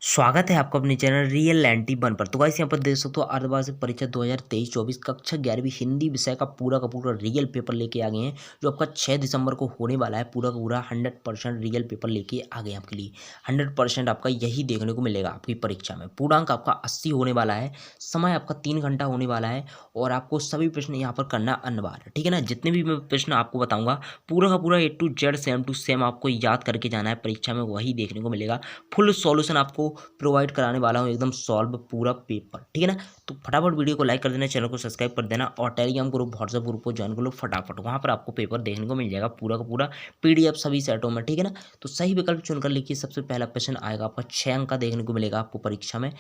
स्वागत है आपको अपने चैनल रियल 91 पर। तो गाइस यहाँ पर देख सकते हो अर्धवार्षिक परीक्षा 2023-24 कक्षा 11वीं हिंदी विषय का पूरा रियल पेपर लेके आ गए हैं, जो आपका 6 दिसंबर को होने वाला है। पूरा का पूरा 100% रियल पेपर लेके आ गए हैं आपके लिए। 100% आपका यही देखने को मिलेगा आपकी परीक्षा में। पूर्णांक आपका 80 होने वाला है, समय आपका 3 घंटा होने वाला है और आपको सभी प्रश्न यहाँ पर करना अनिवार्य है, ठीक है ना। जितने भी मैं प्रश्न आपको बताऊंगा पूरा का पूरा A to Z same to same आपको याद करके जाना है, परीक्षा में वही देखने को मिलेगा। फुल सॉल्यूशन आपको प्रोवाइड कराने वाला हूँ, एकदम सॉल्व पूरा पेपर, ठीक है ना। तो फटाफट वीडियो को लाइक कर देना, चैनल को सब्सक्राइब कर देना और टेलीग्राम ग्रुप व्हाट्सएप ग्रुप को ज्वाइन कर लो फटाफट। वहाँ पर आपको पेपर देखने को मिल जाएगा पूरा का पूरा PDF सभी सेटों में, ठीक है ना। तो सही विकल्प चुनकर लिखिए। सबसे पहला प्रश्न आएगा आपका 6 अंक का देखने को मिलेगा आपको परीक्षा में।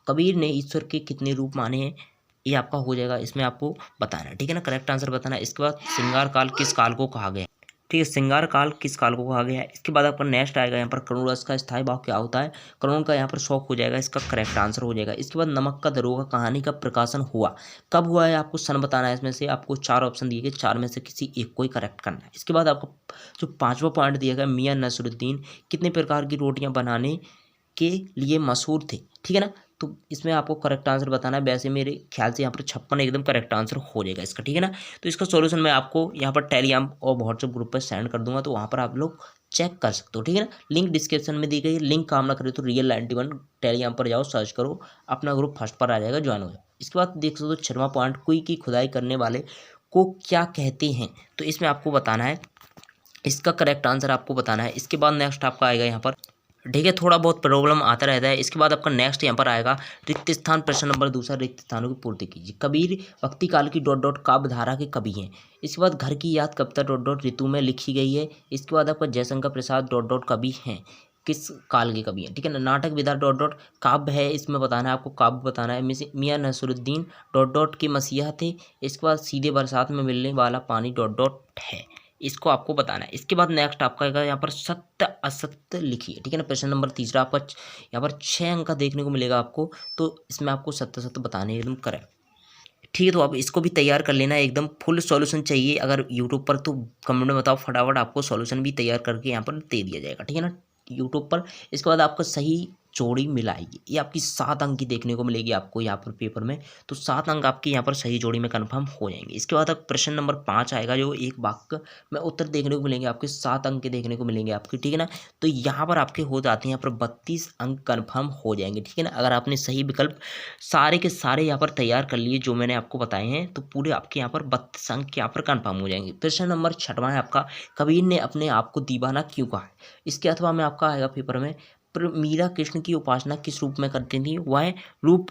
कबीर ने ईश्वर के कितने रूप माने हैं, ये आपका हो जाएगा, इसमें आपको बताना है, ठीक है ना। करेक्ट आंसर बताना है। इसके बाद श्रृंगार काल किस काल को कहा गया है, ठीक है। श्रृंगार काल किस काल को कहा गया है। इसके बाद आपका नेक्स्ट आएगा यहाँ पर करुण रस का स्थायी भाव क्या होता है। करुण का यहाँ पर शौक हो जाएगा, इसका करेक्ट आंसर हो जाएगा। इसके बाद नमक का दरोगा कहानी का प्रकाशन हुआ कब हुआ है, आपको सन बताना है। इसमें से आपको 4 ऑप्शन दिए गए, 4 में से किसी एक को ही करेक्ट करना है। इसके बाद आपको जो 5वां पॉइंट दिया गया, मियां नसरुद्दीन कितने प्रकार की रोटियां बनाने के लिए मशहूर थे, ठीक है ना। तो इसमें आपको करेक्ट आंसर बताना है। वैसे मेरे ख्याल से यहाँ पर 56 एकदम करेक्ट आंसर हो जाएगा इसका, ठीक है ना। तो इसका सॉल्यूशन मैं आपको यहाँ पर टेलीग्राम और व्हाट्सएप ग्रुप पर सेंड कर दूंगा, तो वहाँ पर आप लोग चेक कर सकते हो, ठीक है ना। लिंक डिस्क्रिप्शन में दी गई है। लिंक काम ना करे तो रियल 91 टेलीग्राम पर जाओ, सर्च करो, अपना ग्रुप फर्स्ट पर आ जाएगा, ज्वाइन हो जाओ। इसके बाद देख सकते हो 6वां पॉइंट, कुई की खुदाई करने वाले को क्या कहते हैं। तो इसमें आपको बताना है, इसका करेक्ट आंसर आपको बताना है। इसके बाद नेक्स्ट आपका आएगा यहाँ पर, ठीक है, थोड़ा बहुत प्रॉब्लम आता रहता है। इसके बाद आपका नेक्स्ट यहाँ पर आएगा रिक्त स्थान, प्रश्न नंबर 2 रिक्त स्थानों की पूर्ति कीजिए। कबीर भक्ति काल की काव्य धारा के कवि हैं। इसके बाद घर की याद कविता ऋतु में लिखी गई है। इसके बाद आपका जयशंकर प्रसाद कवि हैं, किस काल के कवि हैं, ठीक है ना। नाटक विधा काव्य है, इसमें बताना है आपको, काव्य बताना है। मियां नसरुद्दीन के मसीहा थे। इसके बाद सीधे बरसात में मिलने वाला पानी है, इसको आपको बताना है। इसके बाद नेक्स्ट आपका यहाँ पर सत्य असत्य लिखिए, ठीक है ना। प्रश्न नंबर 3 आपका यहाँ पर 6 अंक का देखने को मिलेगा आपको। तो इसमें आपको सत्य असत्य बताने एकदम करें, ठीक है। तो आप इसको भी तैयार कर लेना, एकदम फुल सॉल्यूशन चाहिए अगर यूट्यूब पर, तो कमेंट में बताओ फटाफट, आपको सॉल्यूशन भी तैयार करके यहाँ पर दे दिया जाएगा, ठीक है ना, यूट्यूब पर। इसके बाद आपको सही जोड़ी मिलाएगी, ये आपकी 7 अंक की देखने को मिलेगी आपको यहाँ पर पेपर में। तो 7 अंक आपके यहाँ पर सही जोड़ी में कन्फर्म हो जाएंगे। इसके बाद अब प्रश्न नंबर 5 आएगा, जो एक वाक्य में उत्तर देखने को मिलेंगे आपके, 7 अंक के देखने को मिलेंगे आपके, ठीक है ना। तो यहाँ पर आपके हो जाते हैं यहाँ पर 32 अंक कन्फर्म हो जाएंगे, ठीक है ना। अगर आपने सही विकल्प सारे के सारे यहाँ पर तैयार कर लिए जो मैंने आपको बताए हैं, तो पूरे आपके यहाँ पर 32 अंक यहाँ पर कन्फर्म हो जाएंगे। प्रश्न नंबर 6वां है आपका, कबीर ने अपने आप को दीवाना क्यों कहा है। इसके अथवा में आपका आएगा पेपर में, मीरा कृष्ण की उपासना किस रूप में करती थी, वह रूप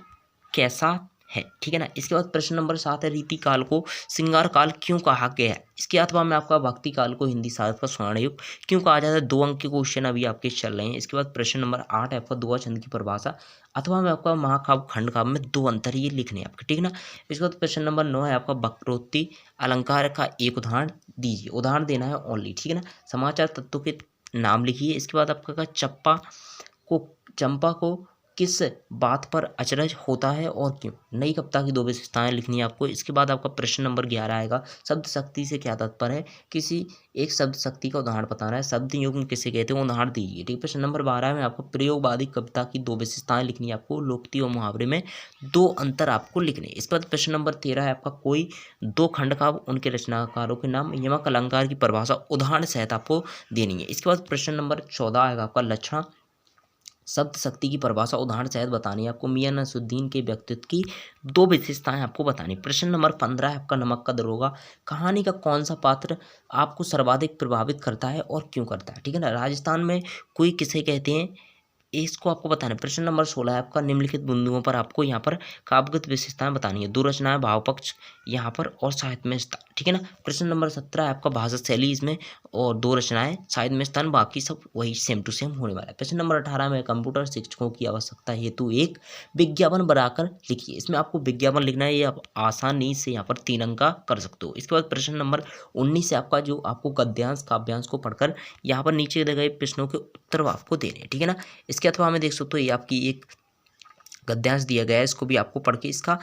कैसा है, ठीक है ना। इसके बाद प्रश्न नंबर 7 है, रीति काल को श्रृंगार काल क्यों कहा गया है। इसके अथवा में आपका भक्ति काल को हिंदी साहित्य का स्वर्ण युग क्यों कहा जाता है। 2 अंक के क्वेश्चन अभी आपके चल रहे हैं। इसके बाद प्रश्न नंबर 8 है आपका दुआ छंद की परिभाषा, अथवा में आपका महाकाव्य खंड काव्य में 2 अंतर ये लिखने हैं आपके, ठीक है ना। इसके बाद प्रश्न नंबर 9 है आपका वक्रोक्ति अलंकार का एक उदाहरण दीजिए, उदाहरण देना है ओनली, ठीक है ना। समाचार तत्वों के नाम लिखिए। इसके बाद आपका चंपा को किस बात पर अचरज होता है और क्यों। नई कविता की 2 विशेषताएं लिखनी है आपको। इसके बाद आपका प्रश्न नंबर 11 आएगा, शब्द शक्ति से क्या तात्पर्य है, किसी एक शब्द शक्ति का उदाहरण बताना है। शब्द युग्म किसे कहते हैं, उदाहरण दीजिए, ठीक है। प्रश्न नंबर 12 में आपको प्रयोगवादी कविता की 2 विशेषताएं लिखनी है आपको। लोकोक्ति और मुहावरे में 2 अंतर आपको लिखने। इसके बाद प्रश्न नंबर 13 है आपका, कोई 2 खंड काव्य, उनके रचनाकारों के नाम, यमक अलंकार की परिभाषा उदाहरण सहित आपको देनी है। इसके बाद प्रश्न नंबर 14 आएगा आपका, लक्षण शब्द शक्ति की परिभाषा उदाहरण सहित बतानी है आपको। मियां नसरुद्दीन के व्यक्तित्व की 2 विशेषताएं आपको बतानी। प्रश्न नंबर 15 है आपका, नमक का दरोगा कहानी का कौन सा पात्र आपको सर्वाधिक प्रभावित करता है और क्यों करता है, ठीक है ना। राजस्थान में कोई किसे कहते हैं, इसको आपको बताना है। प्रश्न नंबर 16 है आपका, निम्नलिखित बिंदुओं पर आपको यहाँ पर काव्यगत विशेषताएं बतानी है। 2 रचनाएं, भाव पक्ष यहाँ पर और साहित्य में स्थान, ठीक है ना। प्रश्न नंबर 17 है आपका, भाषा शैली इसमें और 2 रचनाएं, साहित्य में स्थान, बाकी सब वही सेम टू सेम होने वाला है। प्रश्न नंबर 18 में, कंप्यूटर शिक्षकों की आवश्यकता हेतु एक विज्ञापन बनाकर लिखिए। इसमें आपको विज्ञापन लिखना है, ये आप आसानी से यहाँ पर 3 अंक का कर सकते हो। इसके बाद प्रश्न नंबर 19 से आपका, जो आपको गद्यांश काव्यांश को पढ़कर यहाँ पर नीचे दिए गए प्रश्नों के उत्तर आपको देने हैं, ठीक है ना। इसके अथवा में देख सकते हो, ये आपकी एक गद्यांश दिया गया है, इसको भी आपको पढ़ के इसका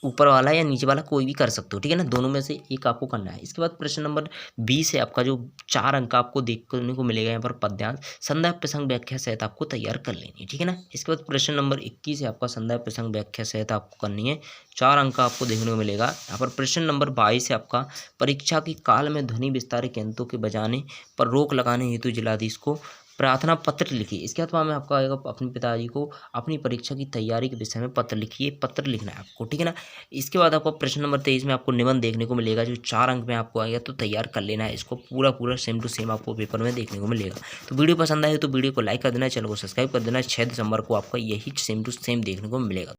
ऊपर वाला या नीचे वाला कोई भी कर सकते हो, ठीक है ना, दोनों में से एक आपको करना है। इसके बाद प्रश्न नंबर 20 है आपका, जो 4 अंक का आपको देखने को मिलेगा यहाँ पर पद्यांश संदर्भ प्रसंग व्याख्या सहित आपको तैयार कर लेनी है, ठीक है ना। इसके बाद प्रश्न नंबर 21 है आपका, संदर्भ प्रसंग व्याख्या सहित आपको करनी है, 4 अंक का आपको देखने को मिलेगा। यहाँ पर प्रश्न नंबर 22 है आपका, परीक्षा के काल में ध्वनि विस्तारक यंत्रों के बजाने पर रोक लगाने हेतु जिलाधीश को प्रार्थना पत्र लिखिए। इसके बाद में आपका आएगा, अपने पिताजी को अपनी परीक्षा की तैयारी के विषय में पत्र लिखिए, पत्र लिखना है आपको, ठीक है ना। इसके बाद आपको प्रश्न नंबर 23 में आपको निबंध देखने को मिलेगा, जो 4 अंक में आपको आएगा, तो तैयार कर लेना है इसको, पूरा सेम टू सेम आपको पेपर में देखने को मिलेगा। तो वीडियो पसंद आए तो वीडियो को लाइक कर देना, चैनल को सब्सक्राइब कर देना। 6 दिसंबर को आपका यही सेम टू सेम देखने को मिलेगा।